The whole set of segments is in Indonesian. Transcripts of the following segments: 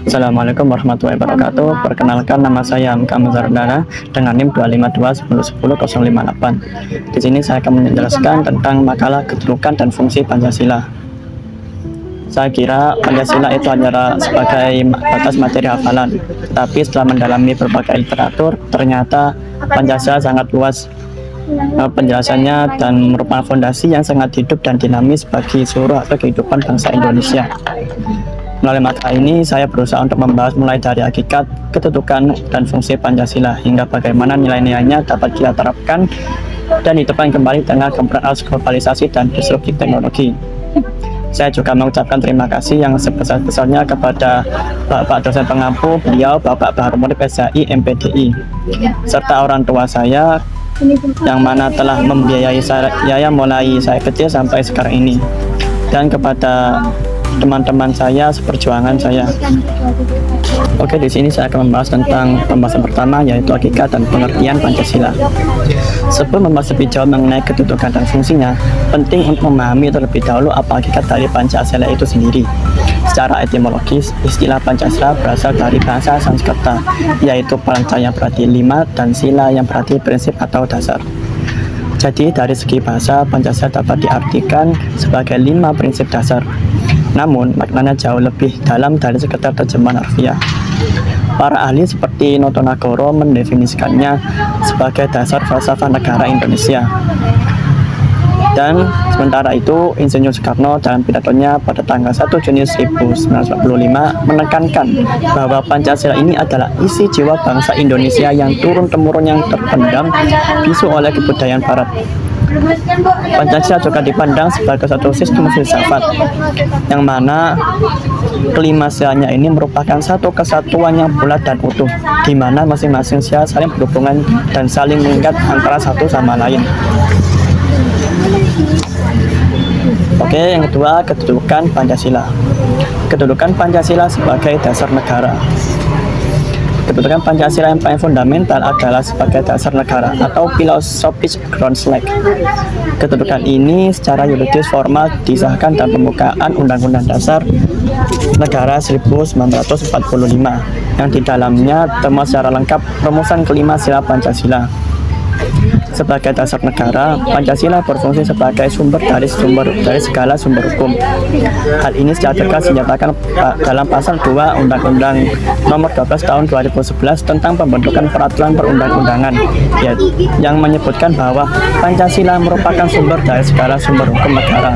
Assalamualaikum warahmatullahi wabarakatuh. Perkenalkan, nama saya Hamka Mazardana dengan NIM 252101058. Di sini saya akan menjelaskan tentang makalah kedudukan dan fungsi Pancasila. Saya kira Pancasila itu hanyalah sebagai batas materi hafalan, tapi setelah mendalami berbagai literatur, ternyata Pancasila sangat luas penjelasannya dan merupakan fondasi yang sangat hidup dan dinamis bagi seluruh aspek kehidupan bangsa Indonesia. Melalui makalah ini, saya berusaha untuk membahas mulai dari hakikat, kedudukan, dan fungsi Pancasila, hingga bagaimana nilai-nilainya dapat kita terapkan dan dihidupkan kembali tengah gempuran arus globalisasi dan disrupsi teknologi. Saya juga mengucapkan terima kasih yang sebesar-besarnya kepada Bapak dosen pengampu beliau, Bapak Bahar Murid SHI MPDI, serta orang tua saya yang mana telah membiayai saya mulai saya kecil sampai sekarang ini, dan kepada teman-teman saya seperjuangan saya. Oke, di sini saya akan membahas tentang pembahasan pertama, yaitu hakikat dan pengertian Pancasila. Sebelum membahas lebih jauh mengenai kedudukan dan fungsinya, penting untuk memahami terlebih dahulu apa hakikat dari Pancasila itu sendiri. Secara etimologis, istilah Pancasila berasal dari bahasa Sanskerta, yaitu Panca yang berarti 5 dan Sila yang berarti prinsip atau dasar. Jadi dari segi bahasa, Pancasila dapat diartikan sebagai 5 prinsip dasar. Namun, maknanya jauh lebih dalam dari sekedar terjemahan harfiah. Para ahli seperti Noto Nagoro mendefinisikannya sebagai dasar falsafah negara Indonesia. Dan sementara itu, Insinyur Soekarno dalam pidatonya pada tanggal 1 Juni 1945 menekankan bahwa Pancasila ini adalah isi jiwa bangsa Indonesia yang turun-temurun yang terpendam bisu oleh kebudayaan Barat. Pancasila juga dipandang sebagai satu sistem filsafat yang mana kelima silanya ini merupakan satu kesatuan yang bulat dan utuh, di mana masing-masing sila saling berhubungan dan saling mengikat antara satu sama lain. Oke, yang kedua, kedudukan Pancasila. Kedudukan Pancasila sebagai dasar negara. Kedudukan Pancasila yang paling fundamental adalah sebagai dasar negara atau philosophic ground flag. Kedudukan ini secara yuridis formal disahkan dalam pembukaan Undang-Undang Dasar Negara 1945 yang di dalamnya termuat secara lengkap rumusan kelima sila Pancasila. Sebagai dasar negara, Pancasila berfungsi sebagai sumber dari segala sumber hukum. Hal ini secara tegas dinyatakan dalam pasal 2 Undang-Undang Nomor 12 Tahun 2011 tentang pembentukan peraturan perundang-undangan, yang menyebutkan bahwa Pancasila merupakan sumber dari segala sumber hukum negara.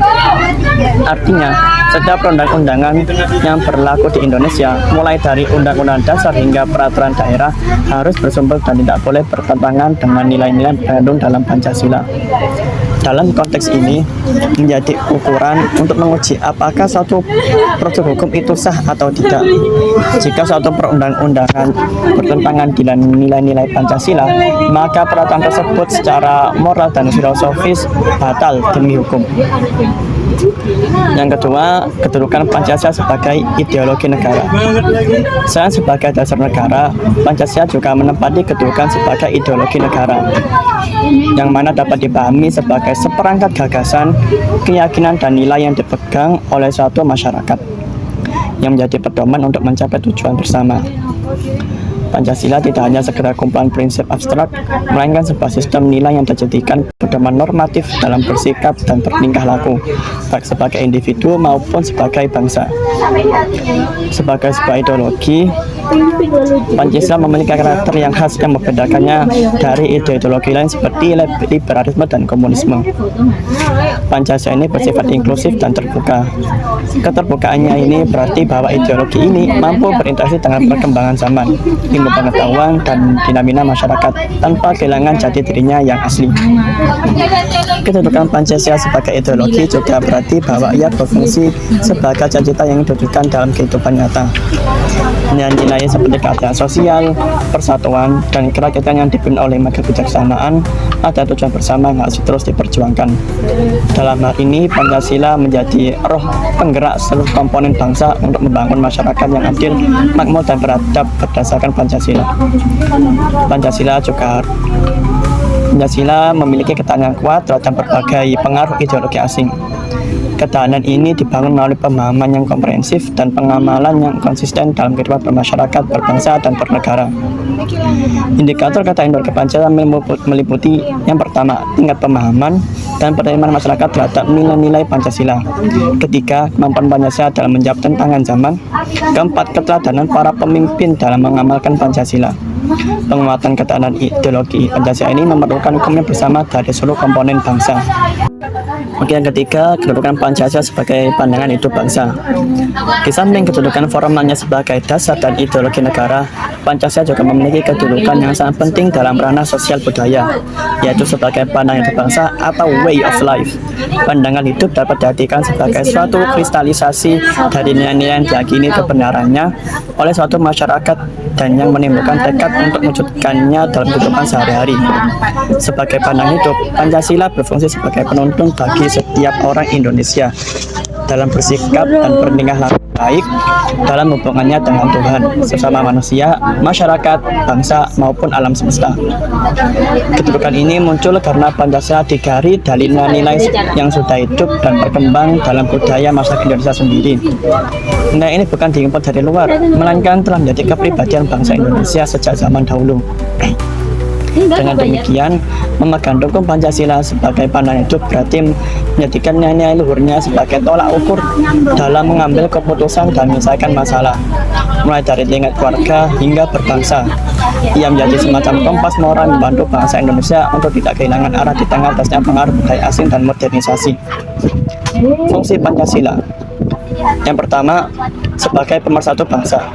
Artinya, setiap perundang-undangan yang berlaku di Indonesia, mulai dari Undang-Undang Dasar hingga peraturan daerah, harus bersumber dan tidak boleh bertentangan dengan nilai-nilai terkandung dalam Pancasila. Dalam konteks ini, menjadi ukuran untuk menguji apakah suatu produk hukum itu sah atau tidak. Jika suatu perundang-undangan bertentangan dengan nilai-nilai Pancasila, maka peraturan tersebut secara moral dan filosofis batal demi hukum. Yang kedua, kedudukan Pancasila sebagai ideologi negara. Selain sebagai dasar negara, Pancasila juga menempati kedudukan sebagai ideologi negara, yang mana dapat dipahami sebagai seperangkat gagasan, keyakinan, dan nilai yang dipegang oleh suatu masyarakat, yang menjadi pedoman untuk mencapai tujuan bersama. Pancasila tidak hanya sekedar kumpulan prinsip abstrak, melainkan sebuah sistem nilai yang dijadikan pedoman normatif dalam bersikap dan bertingkah laku, baik sebagai individu maupun sebagai bangsa. Sebagai sebuah ideologi, Pancasila memiliki karakter yang khas yang membedakannya dari ideologi lain seperti liberalisme dan komunisme. Pancasila ini bersifat inklusif dan terbuka. Keterbukaannya ini berarti bahwa ideologi ini mampu berinteraksi dengan perkembangan zaman, ilmu pengetahuan, dan dinamika masyarakat tanpa kehilangan jati dirinya yang asli. Kedudukan Pancasila sebagai ideologi juga berarti bahwa ia berfungsi sebagai cita-cita yang diwujudkan dalam kehidupan nyata. Nilai-nilai seperti keadilan sosial, persatuan, dan kerakyatan yang dipimpin oleh kebijaksanaan ada tujuan bersama yang harus terus diperjuangkan. Dalam hal ini, Pancasila menjadi roh penggerak seluruh komponen bangsa untuk membangun masyarakat yang adil, makmur, dan beradab berdasarkan Pancasila. Pancasila memiliki ketahanan kuat terhadap berbagai pengaruh ideologi asing. Ketahanan ini dibangun melalui pemahaman yang komprehensif dan pengamalan yang konsisten dalam kehidupan bermasyarakat, berbangsa, dan bernegara. Indikator ketahanan Pancasila meliputi yang pertama, tingkat pemahaman dan penerimaan masyarakat terhadap nilai-nilai Pancasila. Ketiga, kemampuan Pancasila dalam menjawab tantangan zaman. Keempat, keteladanan para pemimpin dalam mengamalkan Pancasila. Penguatan ketahanan ideologi Pancasila ini memerlukan hukumnya bersama dari seluruh komponen bangsa. Oke, yang ketiga, kedudukan Pancasila sebagai pandangan hidup bangsa. Di samping kedudukan formalnya sebagai dasar dan ideologi negara, Pancasila juga memiliki kedudukan yang sangat penting dalam ranah sosial budaya, yaitu sebagai pandangan hidup bangsa atau way of life. Pandangan hidup dapat diartikan sebagai suatu kristalisasi dari nilai-nilai yang diyakini kebenarannya oleh suatu masyarakat dan yang menimbulkan tekad untuk mewujudkannya dalam kehidupan sehari-hari. Sebagai pandangan hidup, Pancasila berfungsi sebagai penuntun bagi setiap orang Indonesia dalam bersikap dan bertingkah laku baik dalam hubungannya dengan Tuhan, sesama manusia, masyarakat, bangsa, maupun alam semesta. Kedudukan ini muncul karena Pancasila digari dari nilai-nilai yang sudah hidup dan berkembang dalam budaya masyarakat Indonesia sendiri. Nilai ini bukan diimpor dari luar, melainkan telah menjadi kepribadian bangsa Indonesia sejak zaman dahulu. Dengan demikian, memegang hukum Pancasila sebagai pandangan hidup berarti menjadikan nilai luhurnya sebagai tolak ukur dalam mengambil keputusan dan menyelesaikan masalah, mulai dari tingkat keluarga hingga berbangsa. Ia menjadi semacam kompas moral membantu bangsa Indonesia untuk tidak kehilangan arah di tengah atasnya pengaruh budaya asing dan modernisasi. Fungsi Pancasila. Yang pertama, sebagai pemersatu bangsa.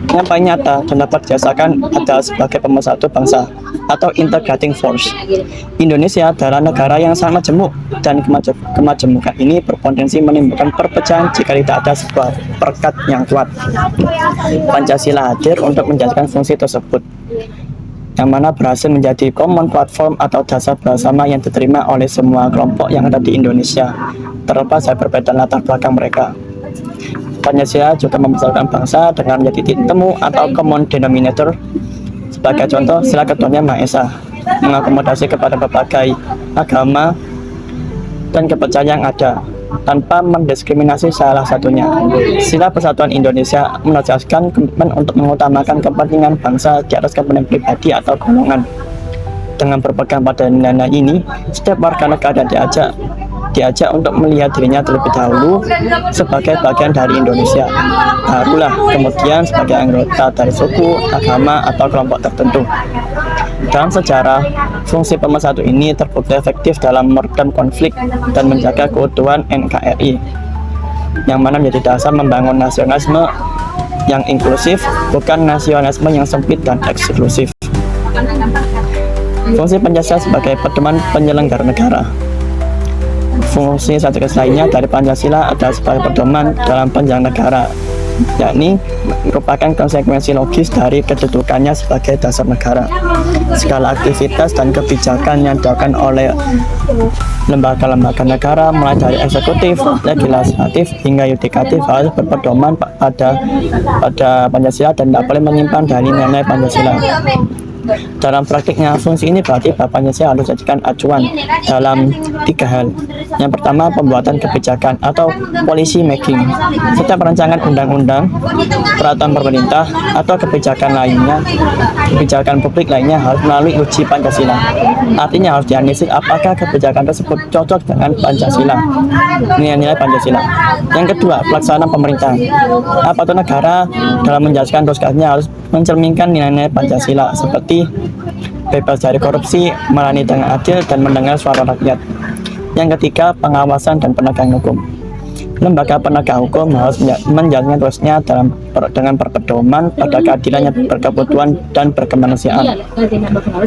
Yang paling nyata dan dapat dirasakan adalah sebagai pemersatu bangsa atau integrating force. Indonesia adalah negara yang sangat majemuk dan kemajemukan ini berpotensi menimbulkan perpecahan jika tidak ada sebuah perekat yang kuat. Pancasila hadir untuk menjalankan fungsi tersebut, yang mana berhasil menjadi common platform atau dasar bersama yang diterima oleh semua kelompok yang ada di Indonesia, terlepas dari perbedaan latar belakang mereka. Pancasila juga membesarkan bangsa dengan menjadi titik temu atau common denominator. Sebagai contoh, sila ketuhanan Maha Esa mengakomodasi kepada berbagai agama dan kepercayaan yang ada tanpa mendiskriminasi salah satunya. Sila Persatuan Indonesia menegaskan komitmen untuk mengutamakan kepentingan bangsa di atas kepentingan pribadi atau golongan. Dengan berpegang pada nilai ini, setiap warga negara diajak untuk melihat dirinya terlebih dahulu sebagai bagian dari Indonesia, barulah kemudian sebagai anggota dari suku, agama, atau kelompok tertentu. Dalam sejarah, fungsi pemersatu ini terbukti efektif dalam meredam konflik dan menjaga keutuhan NKRI, yang mana menjadi dasar membangun nasionalisme yang inklusif, bukan nasionalisme yang sempit dan eksklusif. Fungsi Pancasila sebagai pedoman penyelenggara negara. Fungsi strategis lainnya dari Pancasila adalah sebagai pedoman dalam penjalangan negara, yakni merupakan konsekuensi logis dari kedudukannya sebagai dasar negara. Segala aktivitas dan kebijakan yang dilakukan oleh lembaga-lembaga negara, mulai dari eksekutif, legislatif, hingga yudikatif, harus berpedoman pada Pancasila dan tidak boleh menyimpang dari nilai Pancasila. Dalam praktiknya, fungsi ini berarti bahwa Pancasila harus dijadikan acuan dalam 3 hal. Yang pertama, pembuatan kebijakan atau policy making. Setiap rancangan undang-undang, peraturan pemerintah, atau kebijakan publik lainnya harus melalui uji Pancasila. Artinya harus dianalisis apakah kebijakan tersebut cocok dengan Pancasila, nilai-nilai Pancasila. Yang kedua, pelaksanaan pemerintahan. Aparatur negara dalam menjelaskan tugasnya harus mencerminkan nilai-nilai Pancasila seperti bebas dari korupsi, melayani dengan adil, dan mendengar suara rakyat. Yang ketiga, pengawasan dan penegakan hukum. Lembaga penegak hukum harus menjalankan tugasnya dengan berpedoman pada keadilan yang berkebutuhan dan berkemanusiaan.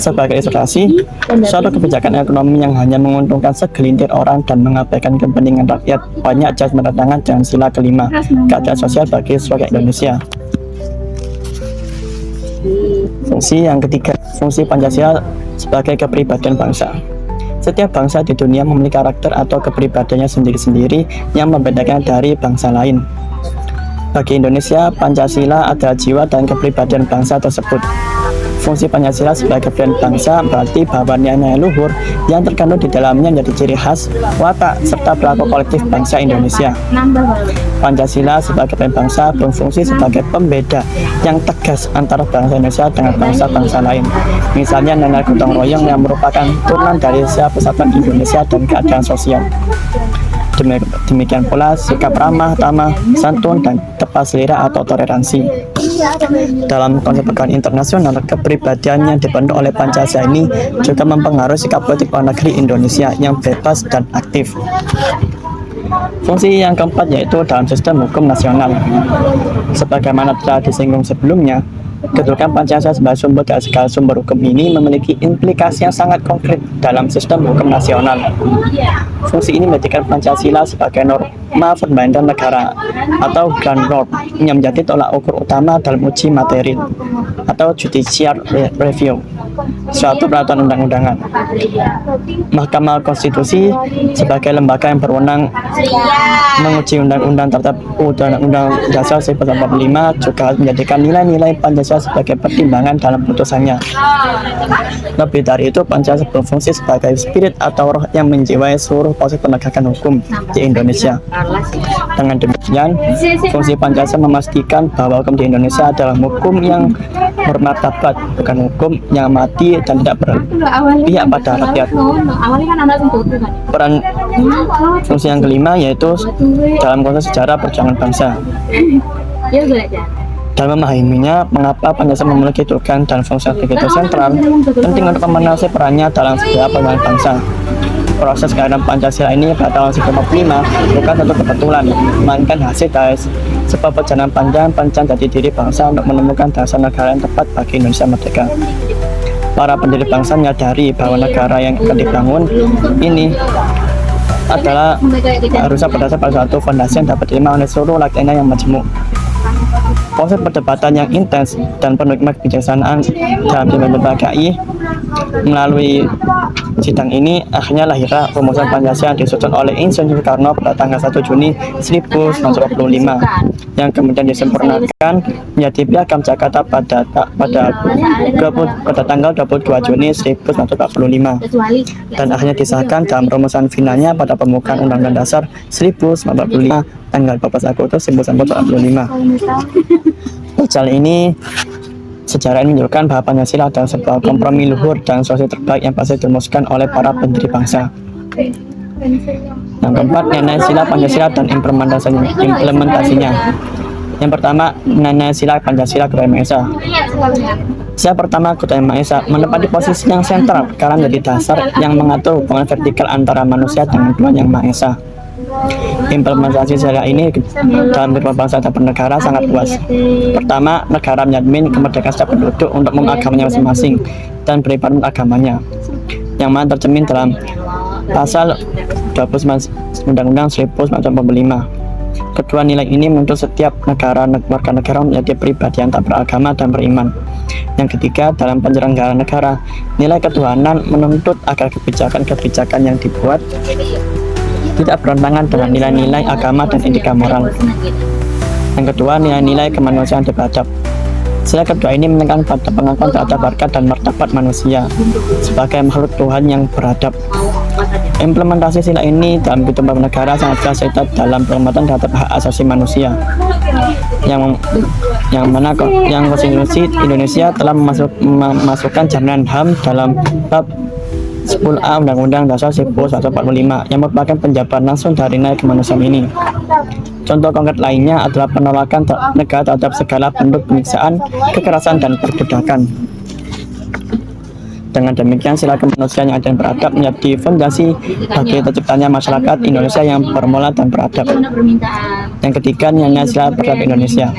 Sebagai ilustrasi, suatu kebijakan ekonomi yang hanya menguntungkan segelintir orang dan mengabaikan kepentingan rakyat banyak jelas bertentangan dengan sila kelima, keadilan sosial bagi seluruh Indonesia. Fungsi yang ketiga, fungsi Pancasila sebagai kepribadian bangsa. Setiap bangsa di dunia memiliki karakter atau kepribadiannya sendiri-sendiri yang membedakan dari bangsa lain. Bagi Indonesia, Pancasila adalah jiwa dan kepribadian bangsa tersebut. Fungsi Pancasila sebagai brand bangsa berarti bahwa nilai-nilai luhur yang terkandung di dalamnya menjadi ciri khas, watak, serta perilaku kolektif bangsa Indonesia. Pancasila sebagai brand bangsa berfungsi sebagai pembeda yang tegas antara bangsa Indonesia dengan bangsa-bangsa lain. Misalnya nilai gotong royong yang merupakan turunan dari persatuan Indonesia dan keadilan sosial. Demikian pula sikap ramah, tamah, santun, dan tepat selera atau toleransi. Dalam konsep pegangan internasional, kepribadian yang dibentuk oleh Pancasila ini juga mempengaruhi sikap politik luar negeri Indonesia yang bebas dan aktif. Fungsi yang keempat yaitu dalam sistem hukum nasional. Sebagaimana telah disinggung sebelumnya, kedudukan Pancasila sebagai sumber dari segala sumber hukum ini memiliki implikasi yang sangat konkret dalam sistem hukum nasional. Fungsi ini menjadikan Pancasila sebagai norma fundamental negara atau ground law yang menjadi tolak ukur utama dalam uji materi atau judicial review suatu peraturan undang-undangan. Mahkamah Konstitusi sebagai lembaga yang berwenang menguji undang-undang terhadap Undang-Undang Dasar 1945 juga menjadikan nilai-nilai Pancasila sebagai pertimbangan dalam putusannya. Lebih dari itu, Pancasila berfungsi sebagai spirit atau roh yang menjiwai seluruh proses penegakan hukum di Indonesia. Dengan demikian, fungsi Pancasila memastikan bahwa hukum di Indonesia adalah hukum yang bermartabat, bukan hukum yang mati dan tidak berpihak pada rakyat. Peran fungsi yang kelima yaitu dalam konteks sejarah perjuangan bangsa. Dalam memahaminya, mengapa Pancasila memiliki kedudukan dan fungsi yang begitu sentral, penting untuk memenangkan perannya dalam sejarah perjuangan bangsa. Proses kehadiran Pancasila ini pada tahun 1945 bukan satu kebetulan, melainkan hasil dari sebuah perjalanan panjang jati diri bangsa untuk menemukan dasar negara yang tepat bagi Indonesia merdeka. Para pendiri bangsa menyadari bahwa negara yang akan dibangun ini adalah harusnya berdasar pada suatu fondasi yang dapat diterima oleh seluruh rakyatnya yang majemuk. Proses perdebatan yang intens dan penuh kebijaksanaan dalam berbagai KI melalui sidang ini akhirnya lahirlah rumusan Pancasila yang disusun oleh Insinyur Soekarno pada tanggal 1 Juni 1945 yang kemudian disempurnakan menjadi Piagam Jakarta pada tanggal 22 Juni 1945 dan akhirnya disahkan dalam rumusan finalnya pada pembukaan Undang-Undang Dasar 1945 tanggal 14 Agustus 1945. Sejarah ini menunjukkan bahwa Pancasila adalah sebuah kompromi luhur dan solusi terbaik yang pasti dirumuskan oleh para pendiri bangsa. Yang keempat, nilai sila Pancasila dan implementasinya. Yang pertama, nilai sila Pancasila Ketuhanan Maha Esa. Sila pertama, Ketuhanan Maha Esa, menempati posisi yang sentral karena menjadi dasar yang mengatur hubungan vertikal antara manusia dengan Tuhan Yang Maha Esa. Implementasi sila ini dalam kehidupan bangsa dan bernegara sangat luas. Pertama, negara menjamin kemerdekaan setiap penduduk untuk mengagamanya masing-masing dan beribadah agamanya, yang mana tercermin dalam pasal 29 Undang-Undang 1945. Kedua, nilai ini menuntut setiap warga negara menjadi pribadi yang tak beragama dan beriman. Yang ketiga, dalam penyelenggaraan negara, nilai ketuhanan menuntut agar kebijakan-kebijakan yang dibuat tidak berentangan dengan nilai-nilai agama dan etika moral. Yang kedua, nilai-nilai kemanusiaan beradab. Sila kedua ini menekankan pada pengakuan terhadap harkat dan martabat manusia sebagai makhluk Tuhan yang beradab. Implementasi sila ini dalam kehidupan negara sangat jelas terlihat dalam penghormatan terhadap hak asasi manusia, yang Konstitusi Indonesia telah memasukkan jaminan HAM dalam bab 10A Undang-Undang Dasar 1945 yang merupakan penjabaran langsung dari nilai kemanusiaan ini. Contoh konkret lainnya adalah penolakan negara terhadap segala bentuk penyiksaan, kekerasan, dan perbudakan. Dengan demikian, sila kemanusiaan yang adil dan beradab menjadi fondasi bagi terciptanya masyarakat Indonesia yang bermoral dan beradab. Yang ketiga, nilai sila beradab Indonesia.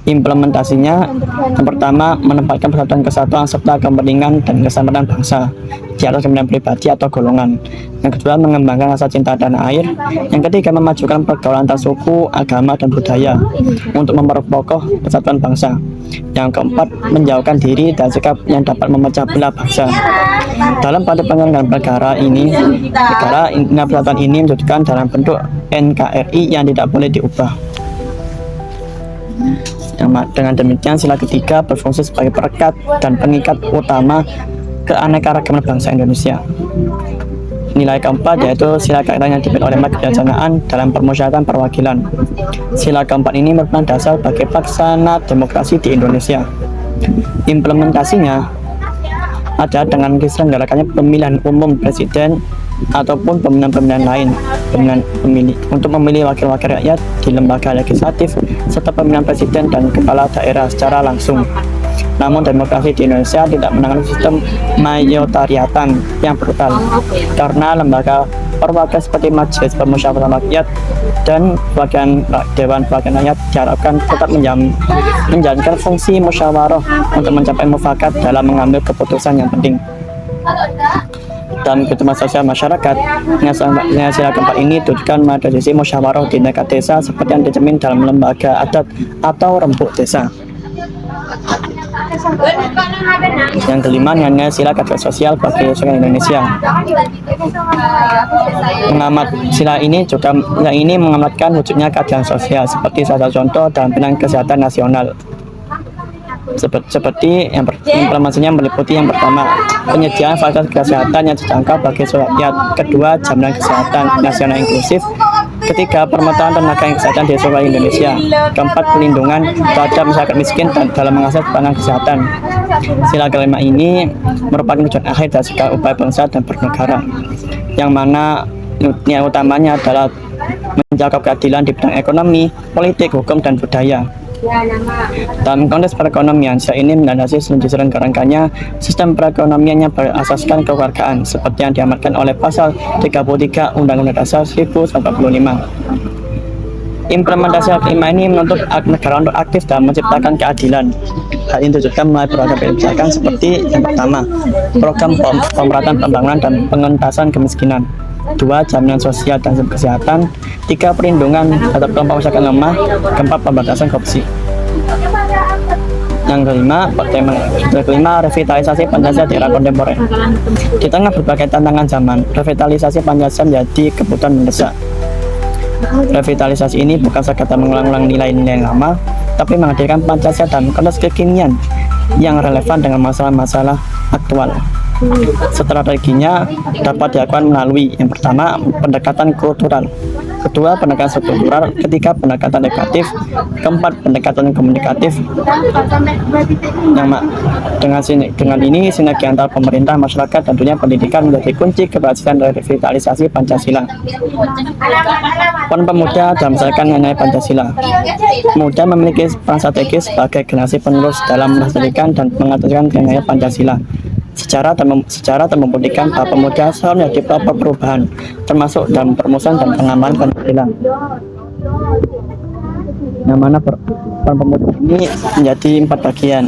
Implementasinya, yang pertama, menempatkan persatuan kesatuan serta kepentingan dan keselamatan bangsa di atas kepentingan pribadi atau golongan. Yang kedua, mengembangkan rasa cinta tanah air. Yang ketiga, memajukan pergaulan antar suku, agama, dan budaya untuk memperkokoh persatuan bangsa. Yang keempat, menjauhkan diri dan sikap yang dapat memecah belah bangsa. Dalam pada penyelenggaraan negara persatuan ini menunjukkan dalam bentuk NKRI yang tidak boleh diubah. Dengan demikian, sila ketiga berfungsi sebagai perekat dan pengikat utama keanekaragaman bangsa Indonesia. Nilai keempat yaitu sila kaitan yang dipimpin oleh kebijaksanaan dalam permusyawaratan perwakilan. Sila keempat ini merupakan dasar bagi pelaksana demokrasi di Indonesia. Implementasinya ada dengan diselenggarakannya pemilihan umum presiden ataupun pemilihan-pemilihan lain, untuk memilih wakil-wakil rakyat di lembaga legislatif serta pemilihan presiden dan kepala daerah secara langsung. Namun demokrasi di Indonesia tidak menangani sistem mayoritariatan yang brutal, karena lembaga perwakilan seperti Majelis Permusyawaratan Rakyat dan Dewan Perwakilan Rakyat diharapkan tetap menjalankan fungsi musyawarah untuk mencapai mufakat dalam mengambil keputusan yang penting. Dalam kehidupan sosial masyarakat, sila keempat ini ditujukan pada sisi musyawarah di tingkat desa seperti yang dicermin dalam lembaga adat atau rembuk desa. Yang kelima, nilai sila keadilan sosial bagi masyarakat Indonesia. Sila ini mengamatkan wujudnya keadilan sosial seperti salah satu contoh dalam bidang kesehatan nasional. Seperti implementasinya meliputi yang pertama, penyediaan fasilitas kesehatan yang terjangkau bagi seluruh rakyat. Kedua, jaminan kesehatan nasional inklusif. Ketiga, pemetaan tenaga kesehatan di seluruh Indonesia. Keempat, pelindungan terhadap masyarakat miskin dalam mengakses pelayanan kesehatan. Sila kelima ini merupakan tujuan akhir dari segala upaya bangsa dan bernegara, yang mana nilai utamanya adalah menjaga keadilan di bidang ekonomi, politik, hukum, dan budaya. Dalam konteks perekonomian, sila ini menandasi diselenggarakannya sistem perekonomian yang berasaskan kewargaan seperti yang diamatkan oleh pasal 33 Undang-Undang Dasar 1945. Implementasi kelima ini menuntut negara untuk aktif dalam menciptakan keadilan. Hal ini ditujukan melalui program kebijakan seperti yang pertama, program pemerataan pembangunan dan pengentasan kemiskinan. Dua, jaminan sosial dan kesehatan. Tiga, perlindungan terhadap kelompok masyarakat lemah. Keempat, pembatasan korupsi. Yang kelima, revitalisasi Pancasila di era kontemporer. Di tengah berbagai tantangan zaman, revitalisasi Pancasila menjadi kebutuhan mendesak. Revitalisasi ini bukan sekadar mengulang-ulang nilai-nilai lama, tapi menghadirkan Pancasila dalam konteks kekinian yang relevan dengan masalah-masalah aktual. Strateginya dapat dilakukan melalui yang pertama, pendekatan kultural. Kedua, pendekatan struktural. Ketiga, pendekatan edukatif. Keempat, pendekatan komunikatif. Dengan ini sinergi antara pemerintah, masyarakat, dan dunia pendidikan menjadi kunci keberhasilan revitalisasi Pancasila. Peran pemuda dalam melestarikan nilai Pancasila. Pemuda memiliki peran strategis sebagai generasi penerus dalam melestarikan dan mengaturkan nilai Pancasila. Secara membuktikan bahwa pemuda selalu menjadi pelopor perubahan, termasuk dalam perumusan dan pengembangan Pancasila. Yang mana peran pemuda ini menjadi 4 bagian.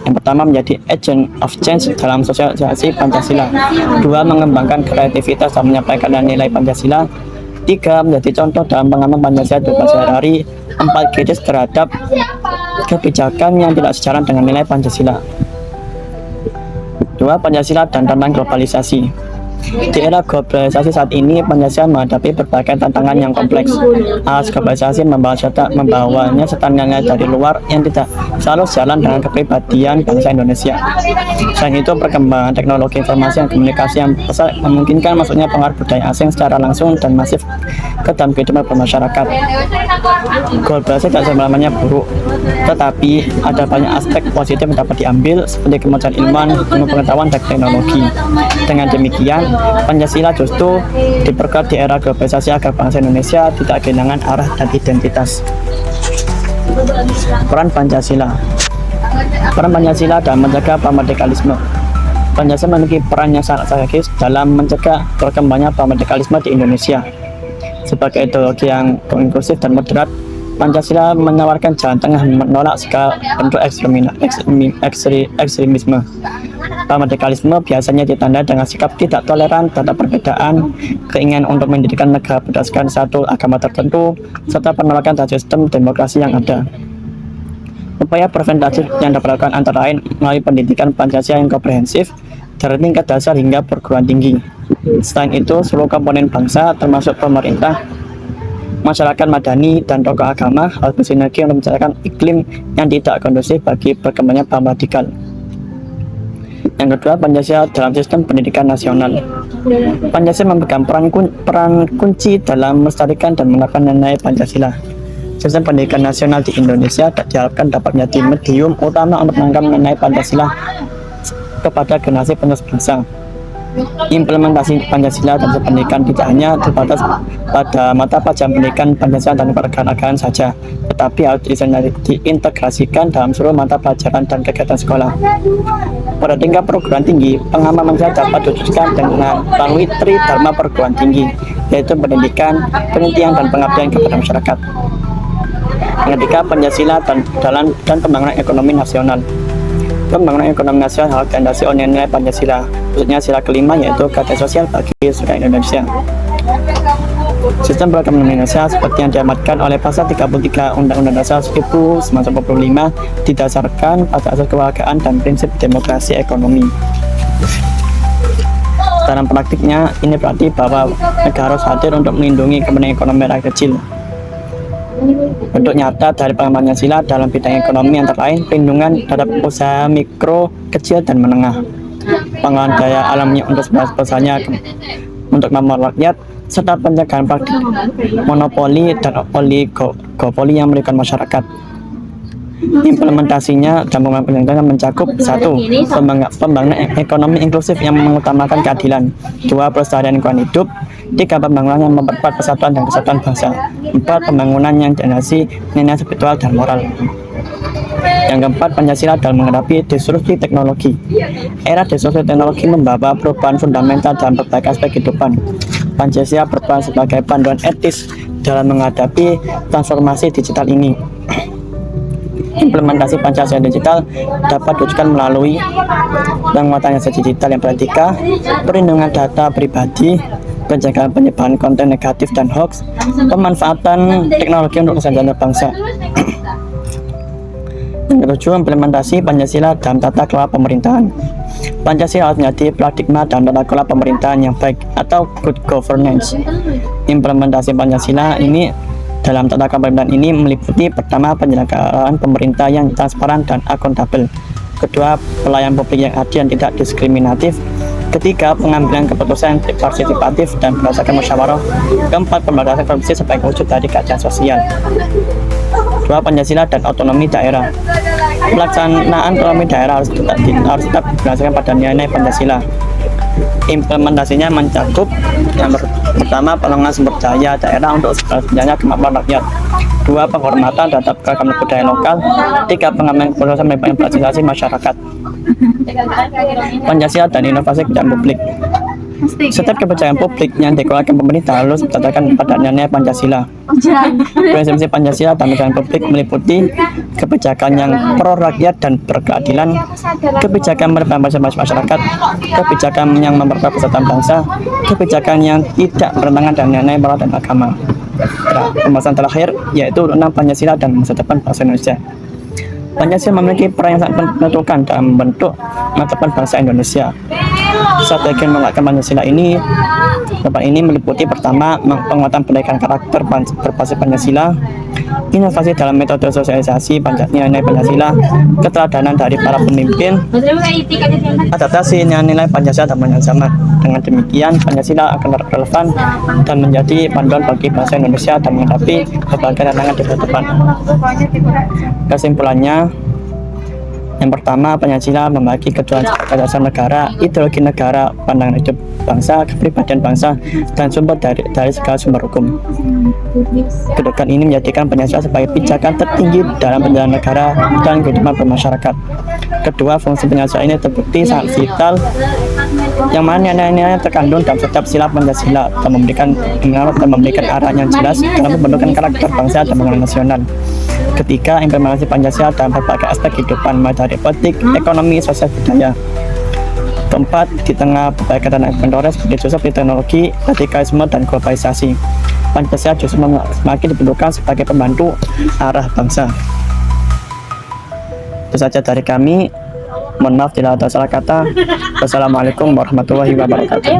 Yang pertama, menjadi agent of change dalam sosialisasi Pancasila. Dua, mengembangkan kreativitas dalam menyampaikan nilai Pancasila. Tiga, menjadi contoh dalam pengamal Pancasila di sehari-hari. Empat, kritis terhadap kebijakan yang tidak sejalan dengan nilai Pancasila. Dua, Pancasila dan tantangan globalisasi. Di era globalisasi saat ini, Pancasila menghadapi berbagai tantangan yang kompleks. Arus globalisasi membawanya serta nilai dari luar yang tidak selalu sejalan dengan kepribadian bangsa Indonesia. Selain itu, perkembangan teknologi informasi dan komunikasi yang besar memungkinkan masuknya pengaruh budaya asing secara langsung dan masif ke dalam kehidupan bermasyarakat. Globalisasi tidak selamanya buruk, tetapi ada banyak aspek positif yang dapat diambil, seperti kemajuan ilmuwan, ilmu pengetahuan, dan teknologi. Dengan demikian, Pancasila justru diperkuat di era globalisasi agar bangsa Indonesia tidak kehilangan arah dan identitas. Peran Pancasila. Peran Pancasila dalam mencegah pamerdeikalisme. Pancasila memiliki peran yang sangat strategis dalam mencegah perkembangannya pamerdeikalisme di Indonesia. Sebagai ideologi yang inklusif dan moderat, Pancasila menawarkan jalan tengah menolak segala bentuk ekstremisme. Pamerdeikalisme biasanya ditandai dengan sikap tidak toleran terhadap perbedaan, keinginan untuk mendirikan negara berdasarkan satu agama tertentu, serta penolakan terhadap sistem demokrasi yang ada. Upaya preventatif yang dapat dilakukan antara lain melalui pendidikan Pancasila yang komprehensif dari tingkat dasar hingga perguruan tinggi. Selain itu, seluruh komponen bangsa termasuk pemerintah Masyarakat madani dan tokoh agama harus bersinergi untuk menciptakan iklim yang tidak kondusif bagi perkembangan paham radikal. Yang kedua, Pancasila dalam sistem pendidikan nasional. Pancasila memegang peran kunci dalam melestarikan dan menerapkan nilai Pancasila. Sistem pendidikan nasional di Indonesia diharapkan dapat menjadi medium utama untuk menanamkan nilai Pancasila kepada generasi penerus bangsa. Implementasi Pancasila dalam pendidikan tidak hanya terbatas pada mata pelajaran pendidikan Pancasila dan kewarganegaraan saja, tetapi harus diintegrasikan dalam seluruh mata pelajaran dan kegiatan sekolah. Pada tingkat perguruan tinggi, pemahaman Pancasila dapat diwujudkan dengan melalui tridharma perguruan tinggi, yaitu pendidikan, penelitian, dan pengabdian kepada masyarakat. Yang ketiga, Pancasila dan pembangunan ekonomi nasional. Pembangunan ekonomi nasional harus dilandasi oleh nilai Pancasila, khususnya sila kelima yaitu keadilan sosial bagi rakyat Indonesia. Sistem perekonomian Indonesia seperti yang diamatkan oleh pasal 33 Undang-Undang Dasar 1945 didasarkan pada asas kewarganegaraan dan prinsip demokrasi ekonomi. Dalam praktiknya, ini berarti bahwa negara harus hadir untuk melindungi kepentingan ekonomi rakyat kecil. Bentuk nyata dari pengembangan Pancasila dalam bidang ekonomi antara lain perlindungan terhadap usaha mikro, kecil, dan menengah, pengelolaan daya alamnya untuk sebesar-besarnya untuk kemampuan rakyat, serta pencegahan praktik monopoli dan oligopoli yang merugikan masyarakat. Implementasinya dalam pembangunan mencakup 1. Pembangunan ekonomi inklusif yang mengutamakan keadilan, 2. Pelestarian lingkungan hidup, 3. Pembangunan yang memperkuat persatuan dan kesatuan bangsa, 4. Pembangunan yang dilandasi nilai spiritual dan moral. Yang keempat, Pancasila dalam menghadapi disrupsi teknologi. Era disrupsi teknologi membawa perubahan fundamental dalam berbagai aspek kehidupan. Pancasila berperan sebagai panduan etis dalam menghadapi transformasi digital ini. Implementasi Pancasila digital dapat diwujudkan melalui penguatan jasa digital yang beretika, perlindungan data pribadi, pencegahan penyebaran konten negatif dan hoax, pemanfaatan teknologi untuk kesejahteraan bangsa. Yang ketujuh, implementasi Pancasila dalam tata kelola pemerintahan. Pancasila harus menjadi paradigma dalam tata kelola pemerintahan yang baik atau good governance. Implementasi Pancasila ini dalam tata kelola pemerintahan ini meliputi pertama, penyelenggaraan pemerintah yang transparan dan akuntabel. Kedua, pelayanan publik yang adil dan tidak diskriminatif. Ketiga, pengambilan keputusan partisipatif dan berdasarkan musyawarah. Keempat, pemberantasan korupsi sebagai wujud dari keadilan sosial. 2. Pancasila dan otonomi daerah. Pelaksanaan otonomi daerah harus tetap berdasarkan pada nilai Pancasila. Implementasinya mencakup yang pertama, pengembangan sumber daya daerah untuk sebenarnya kemampuan rakyat. 2. Penghormatan terhadap keragaman budaya lokal. 3. Pengembangan keputusan melibatkan partisipasi masyarakat. Pancasila dan inovasi kebijakan publik. Setiap kebijakan publik yang dikeluarkan pemerintah harus berdasarkan pada nilai Pancasila. Prinsip Pancasila dalam kebijakan publik meliputi kebijakan yang pro rakyat dan berkeadilan, kebijakan melibatkan masyarakat, kebijakan yang memperkuat persatuan bangsa, kebijakan yang tidak bertentangan dengan nilai moral dan agama. Pembahasan terakhir yaitu tentang Pancasila dan masa depan bangsa Indonesia. Pancasila memiliki peran yang sangat menentukan dalam membentuk masa depan bangsa Indonesia. Strategi menerapkan Pancasila ini meliputi pertama, penguatan pendidikan karakter berbasis Pancasila, inovasi dalam metode sosialisasi nilai Pancasila, keteladanan dari para pemimpin, adaptasi nilai Pancasila dalam zaman. Dengan demikian, Pancasila akan relevan dan menjadi panduan bagi bangsa Indonesia dan menghadapi berbagai tantangan di depan. Kesimpulannya, yang pertama, Pancasila membagi kedudukan sebagai dasar negara, ideologi negara, pandangan hidup bangsa, kepribadian bangsa, dan sumber dari segala sumber hukum. Kedudukan ini menjadikan Pancasila sebagai pijakan tertinggi dalam penjalan negara dan kehidupan bermasyarakat. Kedua, fungsi Pancasila ini terbukti sangat vital, yang mana nilai-nilai terkandung dalam setiap sila Pancasila dan memberikan arah yang jelas dalam pembentukan karakter bangsa dan pembangunan nasional. Ketiga, implementasi Pancasila dalam berbagai aspek kehidupan, mulai dari politik, ekonomi, sosial, budaya. Keempat, di tengah berbagai tantangan pendorong seperti disrupsi teknologi, radikalisme, dan globalisasi, Pancasila justru semakin dibentukkan sebagai pembantu arah bangsa. Itu saja dari kami. Mohon maaf bila ada salah kata. Wassalamualaikum warahmatullahi wabarakatuh.